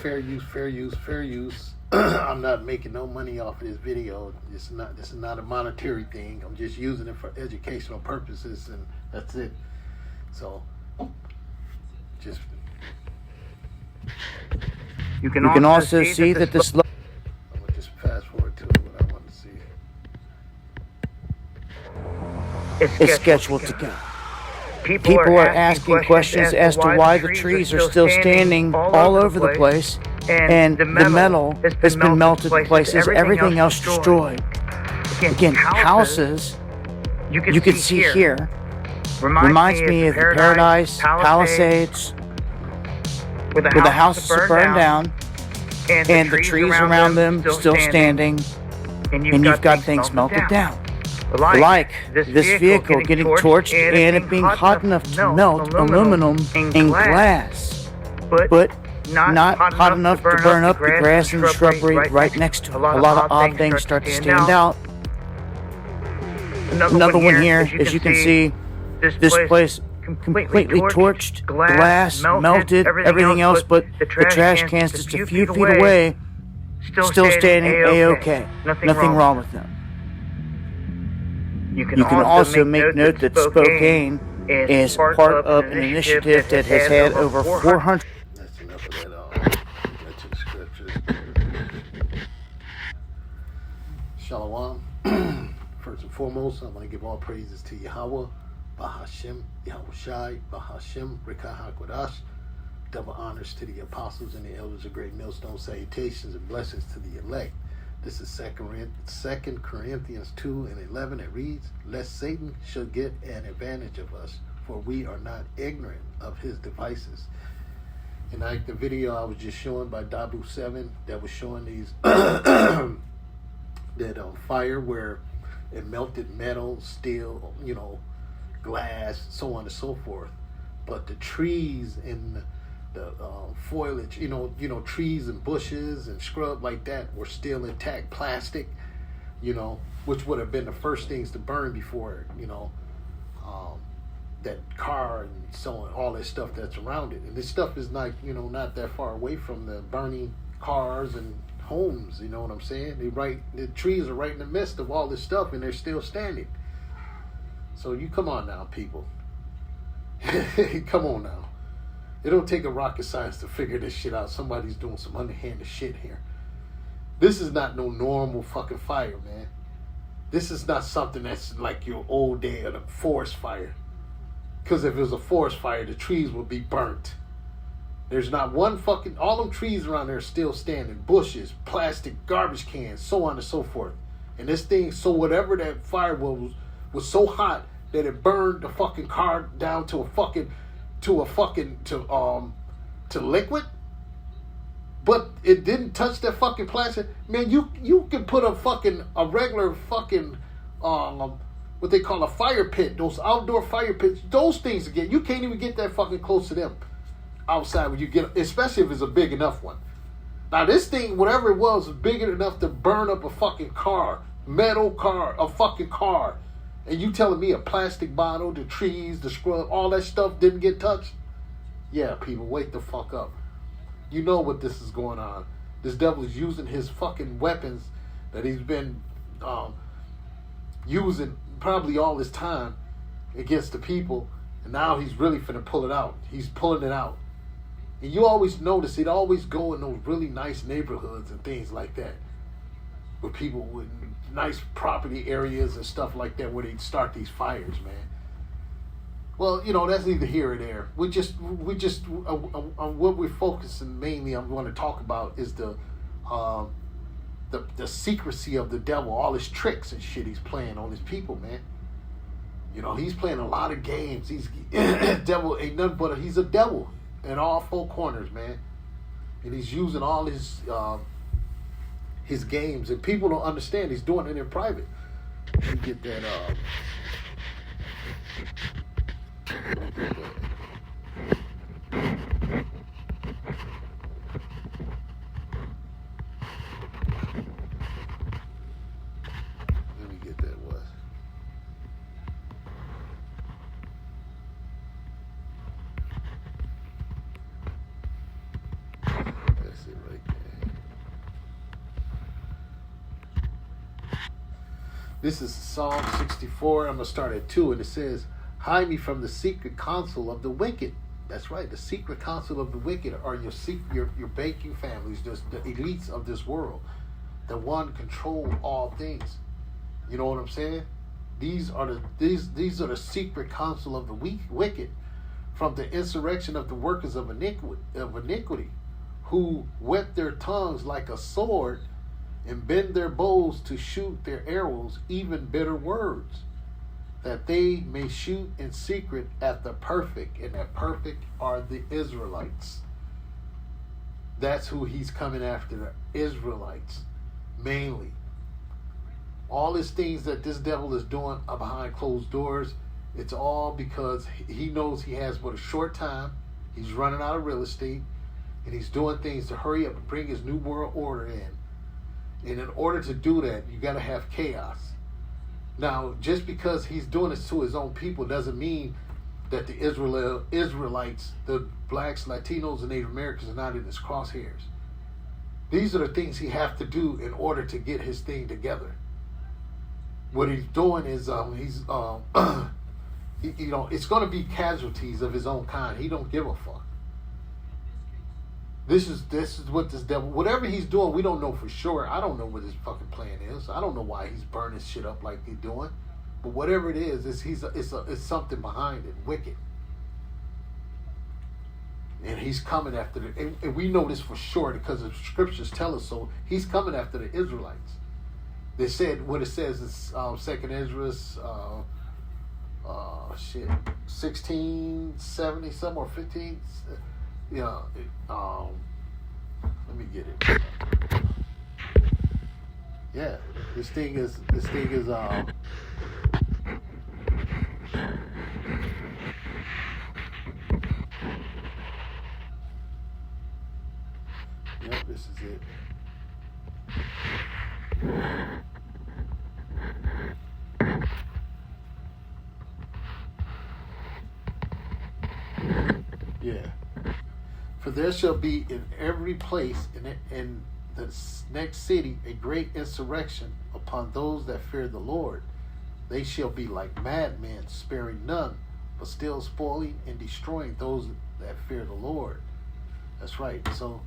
fair use, fair use, fair use. I'm not making no money off of this video. This is not a monetary thing. I'm just using it for educational purposes, and that's it. So, just you can also see that the slope. I'm gonna just fast forward to what I want to see. Is scheduled to go. People are asking questions as to why the trees are still standing all over the place, and the metal has been melted in places, everything else destroyed. Again, houses you can see here reminds me of the Paradise Palisades, where the houses are burned down and the trees around them still standing, and you've got things melted down. Like this vehicle getting torched and it being hot enough to melt aluminum and glass, but not hot enough to burn up the grass and the shrubbery right next to it. A lot of odd things start to stand out. Another one here, as you can see, this place completely torched, glass melted, everything else but the trash cans just a few feet away, still standing A-OK. Nothing wrong with them. You can also make note that Spokane is part of an initiative that has had over 400. That's enough of that. That's in scriptures. Shalom. First and foremost, I'm going to give all praises to Yahweh, Bahashem, Yahushai, Bahashem, Rekah HaKodash. Double honors to the apostles and the elders of Great Millstone. Salutations and blessings to the elect. This is 2 Corinthians 2 and 11. It reads, lest Satan should get an advantage of us, for we are not ignorant of his devices. And like the video I was just showing by Dabu 7 that was showing these that fire where it melted metal, steel, glass, so on and so forth. But the trees and the foliage, trees and bushes and scrub like that were still intact. Plastic, which would have been the first things to burn before, that car and so on, all that stuff that's around it. And this stuff is not, not that far away from the burning cars and homes, you know what I'm saying? The trees are right in the midst of all this stuff and they're still standing. So you come on now, people. Come on now. It don't take a rocket science to figure this shit out. Somebody's doing some underhanded shit here. This is not no normal fucking fire, man. This is not something that's like your old day of a forest fire. Because if it was a forest fire, the trees would be burnt. There's not one fucking... All them trees around there are still standing. Bushes, plastic, garbage cans, so on and so forth. And this thing, so whatever that fire was so hot that it burned the fucking car down to liquid, but it didn't touch that fucking plastic. Man, you can put a regular fucking what they call a fire pit, those outdoor fire pits, those things again, you can't even get that fucking close to them outside when you get, especially if it's a big enough one. Now this thing, whatever it was big enough to burn up a fucking car, metal car, a fucking car. And you telling me a plastic bottle, the trees, the scrub, all that stuff didn't get touched? Yeah, people, wake the fuck up. You know what this is going on. This devil is using his fucking weapons that he's been using probably all this time against the people. And now he's really finna pull it out. He's pulling it out. And you always notice he'd always go in those really nice neighborhoods and things like that. With people with nice property areas and stuff like that where they start these fires, man. Well, that's neither here or there. What we're focusing mainly on want to talk about is the secrecy of the devil, all his tricks and shit he's playing on his people, man. He's playing a lot of games. Devil ain't nothing but he's a devil in all four corners, man. And he's using all his games, and people don't understand he's doing it in private. Let me get that was. That's it This is Psalm 64. I'm going to start at 2, and it says, hide me from the secret counsel of the wicked. That's right. The secret counsel of the wicked are your banking families, just the elites of this world, the one control all things. You know what I'm saying? These are the secret counsel of the wicked, from the insurrection of the workers of iniquity, who whet their tongues like a sword and bend their bows to shoot their arrows, even bitter words, that they may shoot in secret at the perfect, and that perfect are the Israelites. That's who he's coming after, the Israelites, mainly. All these things that this devil is doing are behind closed doors. It's all because he knows he has but a short time. He's running out of real estate, and he's doing things to hurry up and bring his new world order in. And in order to do that, you got to have chaos. Now, just because he's doing this to his own people doesn't mean that the Israelites, the blacks, Latinos, and Native Americans are not in his crosshairs. These are the things he has to do in order to get his thing together. What he's doing is it's going to be casualties of his own kind. He don't give a fuck. This is what this devil, whatever he's doing, we don't know for sure. I don't know what his fucking plan is. I don't know why he's burning shit up like he's doing. But whatever it is, it's something behind it, wicked. And he's coming after and we know this for sure because the scriptures tell us so. He's coming after the Israelites. They said what it says is 2nd Ezra 1670 some or 15. Yeah, let me get it. Yeah, this thing is yep, this is it. Yeah. For there shall be in every place in the next city a great insurrection upon those that fear the Lord. They shall be like madmen, sparing none, but still spoiling and destroying those that fear the Lord. That's right. So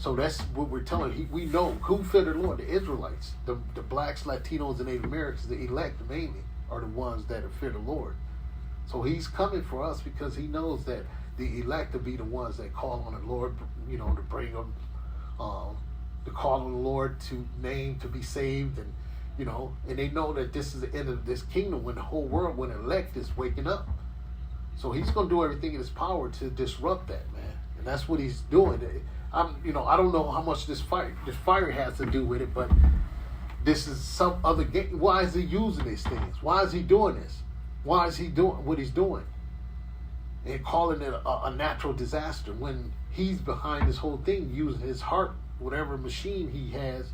that's what we're telling. We know who fear the Lord. The Israelites, the blacks, Latinos, and Native Americans, the elect mainly, are the ones that fear the Lord. So he's coming for us because he knows that the elect will be the ones that call on the Lord, to bring them, to call on the Lord to name, to be saved, and and they know that this is the end of this kingdom when the whole world, when the elect is waking up. So he's going to do everything in his power to disrupt that, man, and that's what he's doing. I don't know how much this fire has to do with it, but this is some other game. Why is he using these things? Why is he doing this? Why is he doing what he's doing? And calling it a natural disaster when he's behind this whole thing, using his heart, whatever machine he has,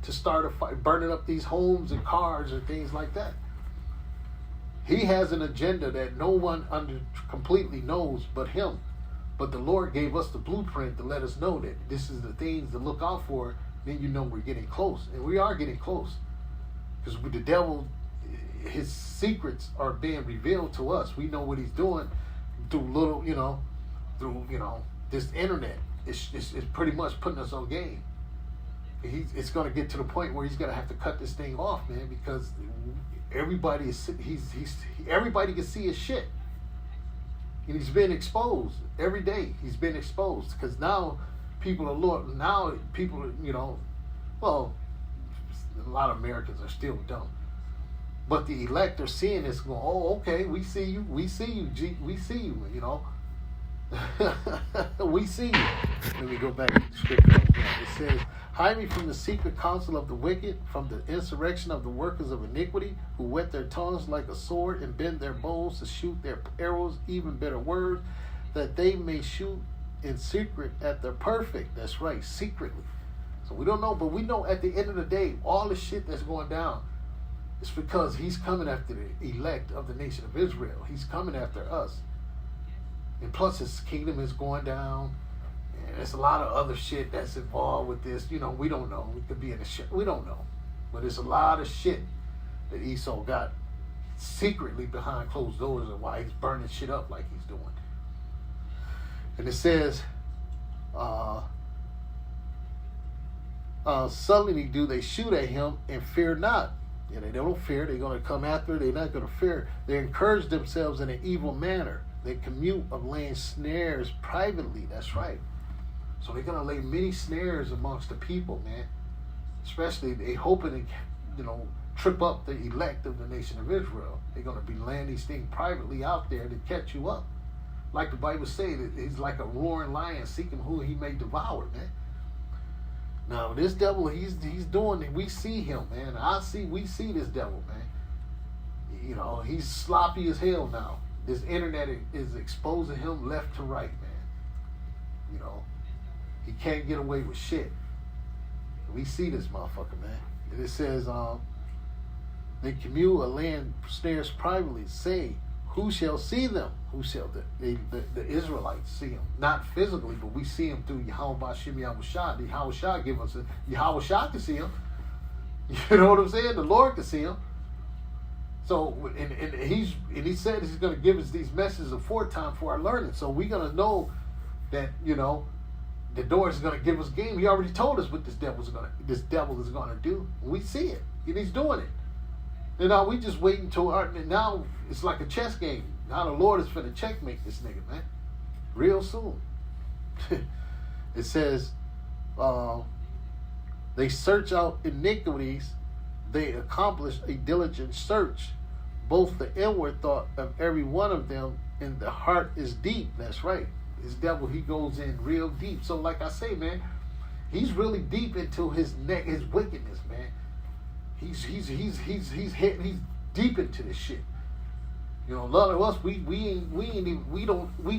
to start a fire, burning up these homes and cars and things like that. He has an agenda that no one completely knows but him. But the Lord gave us the blueprint to let us know that this is the things to look out for. Then we're getting close, and we are getting close, because with the devil, his secrets are being revealed to us. We know what he's doing through this internet. It's pretty much putting us on game. It's going to get to the point where he's going to have to cut this thing off, man, because everybody can see his shit, and he's been exposed every day. He's been exposed because now people a lot of Americans are still dumb. But the elect are seeing this, going, oh, okay, we see you, we see you, we see you, we see you. Let me go back to the scripture. It says, hide me from the secret counsel of the wicked, from the insurrection of the workers of iniquity, who whet their tongues like a sword and bend their bows to shoot their arrows, even bitter words, that they may shoot in secret at the perfect. That's right, secretly. So we don't know, but we know at the end of the day, all the shit that's going down, it's because he's coming after the elect of the nation of Israel. He's coming after us. And plus his kingdom is going down. And there's a lot of other shit that's involved with this. We don't know. We could be in a shit. We don't know. But it's a lot of shit that Esau got secretly behind closed doors and why he's burning shit up like he's doing. And it says, suddenly do they shoot at him and fear not. Yeah, they don't fear. They're going to come after. They're not going to fear. They encourage themselves in an evil manner. They commute of laying snares privately. That's right. So they're going to lay many snares amongst the people, man. Especially they hoping to, trip up the elect of the nation of Israel. They're going to be laying these things privately out there to catch you up. Like the Bible says, he's like a roaring lion seeking who he may devour, man. Now this devil, he's doing it. We see him, man. We see this devil, man. He's sloppy as hell now. This internet is exposing him left to right, man. He can't get away with shit. We see this motherfucker, man. And it says, they commune or land snares privately, say, who shall see them? Who shall the Israelites see them? Not physically, but we see them through Yahweh Bashim Yahushua. The Yahushua give us Yahushua can see him. You know what I'm saying? The Lord can see him. So and he said he's going to give us these messages aforetime for our learning. So we're going to know that the Lord is going to give us game. He already told us what this devil is going to do. We see it, and he's doing it. And now we just wait until now it's like a chess game. Now the Lord is finna checkmate this nigga, man. Real soon. It says, they search out iniquities, they accomplish a diligent search. Both the inward thought of every one of them and the heart is deep. That's right. This devil, he goes in real deep. So like I say, man, he's really deep into his wickedness, man. He's deep into this shit. A lot of us we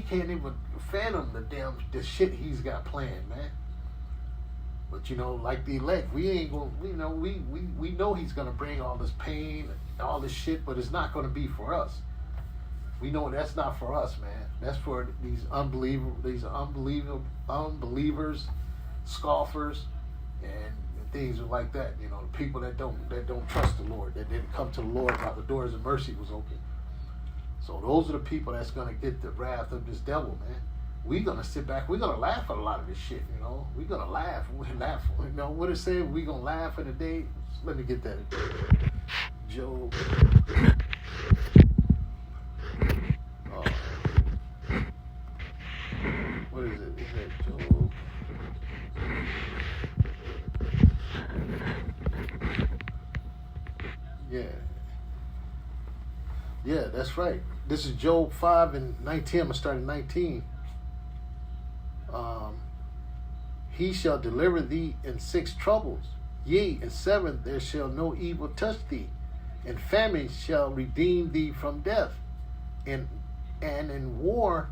can't even fathom the shit he's got planned, man. But like the elect, we ain't gonna we know he's gonna bring all this pain and all this shit, but it's not gonna be for us. We know that's not for us, man. That's for these unbelievers, scoffers, and things like that. The people that don't trust the Lord, that didn't come to the Lord while the doors of mercy was open. So those are the people that's gonna get the wrath of this devil, man. We're gonna sit back. We're gonna laugh at a lot of this shit. We're gonna laugh. What it said? We're gonna laugh in a day. Let me get that. Job. What is it? Is that Job? Yeah, that's right. This is Job 5 and 19. I'm going to start at 19. He shall deliver thee in 6 troubles. Yea, in 7 there shall no evil touch thee. And famine shall redeem thee from death. And in war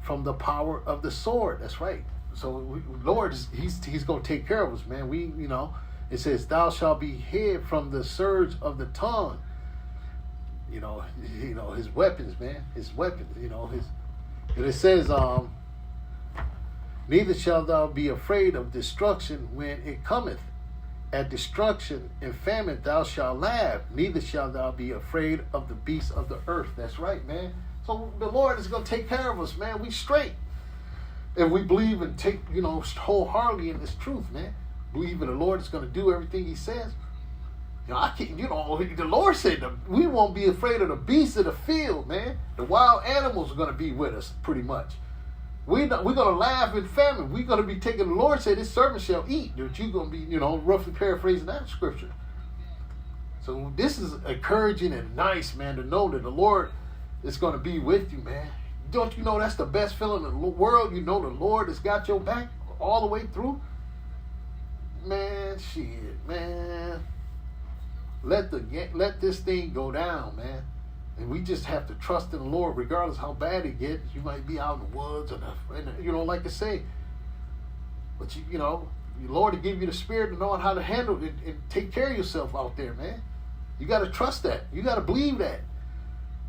from the power of the sword. That's right. So Lord, he's going to take care of us, man. It says, thou shalt be hid from the surge of the tongue. His weapons, man. His weapons, and it says, neither shalt thou be afraid of destruction when it cometh. At destruction and famine thou shalt laugh. Neither shalt thou be afraid of the beasts of the earth. That's right, man. So the Lord is going to take care of us, man. We straight. And we believe and take, wholeheartedly in this truth, man. Believe in the Lord is going to do everything he says. The Lord said that we won't be afraid of the beasts of the field, man. The wild animals are going to be with us, pretty much. We're going to laugh in famine. We're going to be taking, the Lord said, his servant shall eat. That you're going to be, roughly paraphrasing that scripture. So this is encouraging and nice, man, to know that the Lord is going to be with you, man. Don't you know that's the best feeling in the world? The Lord has got your back all the way through. Man, shit, man. Let this thing go down, man. And we just have to trust in the Lord, regardless how bad it gets. You might be out in the woods, like I say. But the Lord will give you the spirit to know how to handle it and take care of yourself out there, man. You got to trust that. You got to believe that.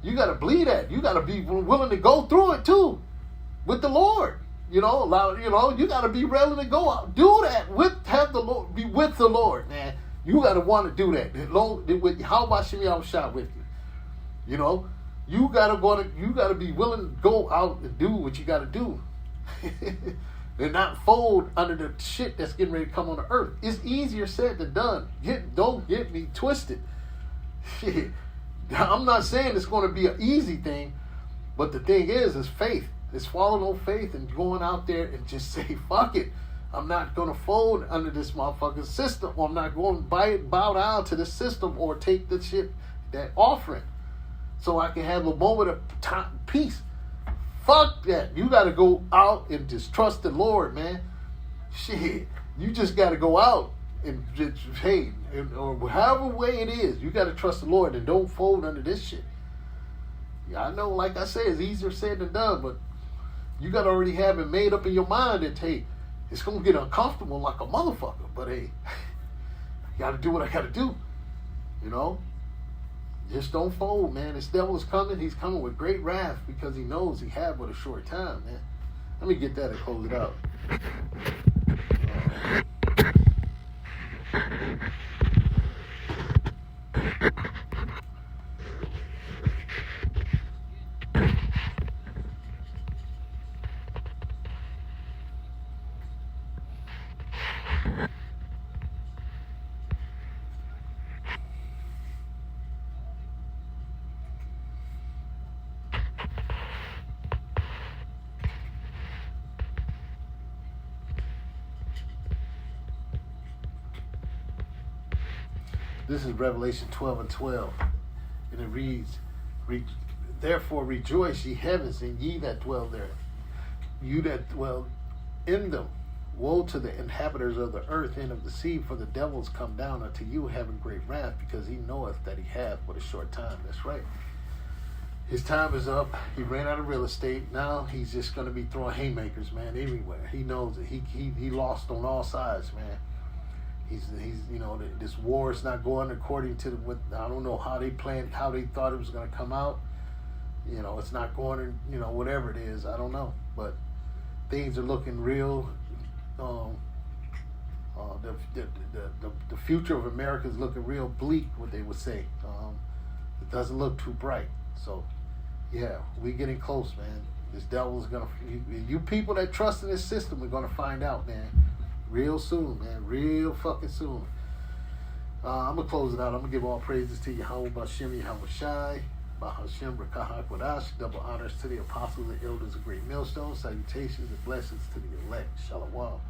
You got to believe that. You got to be willing to go through it too, with the Lord. You got to be willing to go out, do that have the Lord, be with the Lord, man. You got to want to do that. How about Shimmy shot with you? You know, you gotta be willing to go out and do what you gotta do. And not fold under the shit that's getting ready to come on the earth. It's easier said than done. Don't get me twisted. Shit. I'm not saying it's going to be an easy thing, but the thing is faith. It's following on faith and going out there and just say, fuck it. I'm not going to fold under this motherfucking system, or I'm not going to bow down to the system or take the shit, that offering, so I can have a moment of peace. Fuck that. You got to go out and just trust the Lord, man. Shit. You just got to go out and just, hey, or however way it is, you got to trust the Lord and don't fold under this shit. Yeah, I know, like I said, it's easier said than done, but you got to already have it made up in your mind that, hey, it's going to get uncomfortable like a motherfucker, but hey, I got to do what I got to do, you know? Just don't fold, man. This devil is coming. He's coming with great wrath because he knows he had but a short time, man. Let me get that and close it out. This is Revelation 12:12, and it reads, "Therefore rejoice, ye heavens, and ye that dwell there, you that dwell in them. Woe to the inhabitants of the earth and of the sea, for the devil is come down unto you, having great wrath, because he knoweth that he hath but a short time." That's right. His time is up. He ran out of real estate. Now he's just going to be throwing haymakers, man, everywhere. He knows that he lost on all sides, man. He's you know, this war is not going according to what, I don't know how they planned, how they thought it was going to come out. You know, it's not going in, you know, whatever it is, I don't know. But things are looking real. The future of America is looking real bleak, what they would say. It doesn't look too bright. So, yeah, we're getting close, man. This devil is going to, you people that trust in this system are going to find out, man. Real soon, man. Real fucking soon. I'm going to close it out. I'm going to give all praises to Yahweh, Bashem, Yahweh Shai, Bahashem, Rekah HaKodash. Double honors to the apostles and elders of Great Millstone. Salutations and blessings to the elect. Shalom.